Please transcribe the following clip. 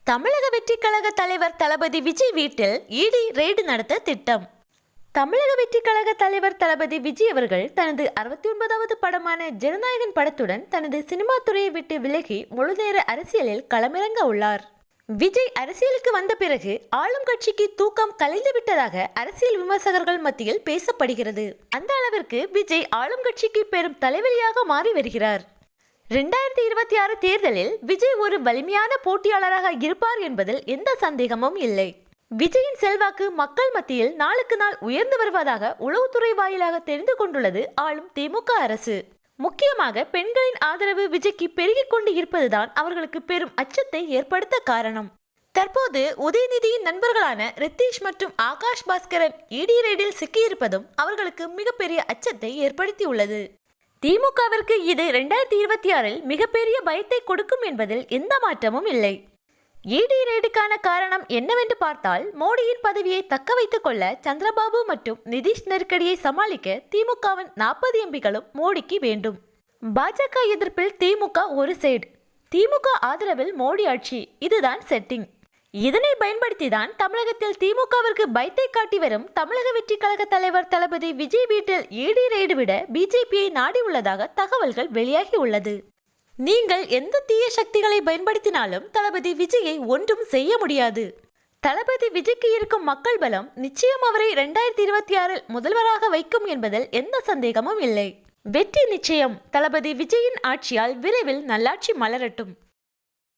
தமிழக வெற்றிக் கழக தலைவர் தளபதி விஜய் வீட்டில் இடி ரெய்டு நடத்த திட்டம். தமிழக வெற்றிக் கழக தலைவர் தளபதி விஜய் அவர்கள் தனது 69வது படமான ஜனநாயகன் படத்துடன் தனது சினிமா துறையை விட்டு விலகி முழுநேர அரசியலில் களமிறங்க உள்ளார். விஜய் அரசியலுக்கு வந்த பிறகு ஆளும் கட்சிக்கு தூக்கம் கலைந்து விட்டதாக அரசியல் விமர்சகர்கள் மத்தியில் பேசப்படுகிறது. அந்த அளவிற்கு விஜய் ஆளும் கட்சிக்கு பெரும் தலைவலியாக மாறி வருகிறார். 2026 தேர்தலில் விஜய் ஒரு வலிமையான போட்டியாளராக இருப்பார் என்பதில் எந்த சந்தேகமும் இல்லை. விஜயின் செல்வாக்கு மக்கள் மத்தியில் நாளுக்கு நாள் உயர்ந்து வருவதாக உளவுத்துறை வாயிலாக தெரிந்து கொண்டுள்ளது ஆளும் திமுக அரசு. முக்கியமாக பெண்களின் ஆதரவு விஜய்க்கு பெருகிக் கொண்டு இருப்பதுதான் அவர்களுக்கு பெரும் அச்சத்தை ஏற்படுத்த காரணம். தற்போது உதயநிதியின் நண்பர்களான ரித்தீஷ் மற்றும் ஆகாஷ் பாஸ்கரன் இடி ரெய்டில் சிக்கியிருப்பதும் அவர்களுக்கு மிகப்பெரிய அச்சத்தை ஏற்படுத்தியுள்ளது. திமுகவிற்கு இது 2026இல் மிகப்பெரிய பயத்தை கொடுக்கும் என்பதில் எந்த மாற்றமும் இல்லை. இடி ரெய்டுக்கான காரணம் என்னவென்று பார்த்தால், மோடியின் பதவியை தக்க வைத்துக் கொள்ள சந்திரபாபு மற்றும் நிதிஷ் நெருக்கடியை சமாளிக்க திமுகவின் 40 எம்பிகளும் மோடிக்கு வேண்டும். பாஜக எதிர்ப்பில் திமுக ஒரு சைடு, திமுக ஆதரவில் மோடி ஆட்சி, இதுதான் செட்டிங். இதனை பயன்படுத்திதான் தமிழகத்தில் திமுகவிற்கு பயத்தை காட்டி வரும் தமிழக வெற்றி கழக தலைவர் தளபதி விஜய் வீட்டில் இடி ரெய்டு விட பிஜேபியை நாடி உள்ளதாக தகவல்கள் வெளியாகி உள்ளது. நீங்கள் எந்த தீய சக்திகளை பயன்படுத்தினாலும் தளபதி விஜயை ஒன்றும் செய்ய முடியாது. தளபதி விஜய்க்கு இருக்கும் மக்கள் பலம் நிச்சயம் அவரை 2026இல் முதல்வராக வைக்கும் என்பதில் எந்த சந்தேகமும் இல்லை. வெற்றி நிச்சயம். தளபதி விஜயின் ஆட்சியால் விரைவில் நல்லாட்சி மலரட்டும்.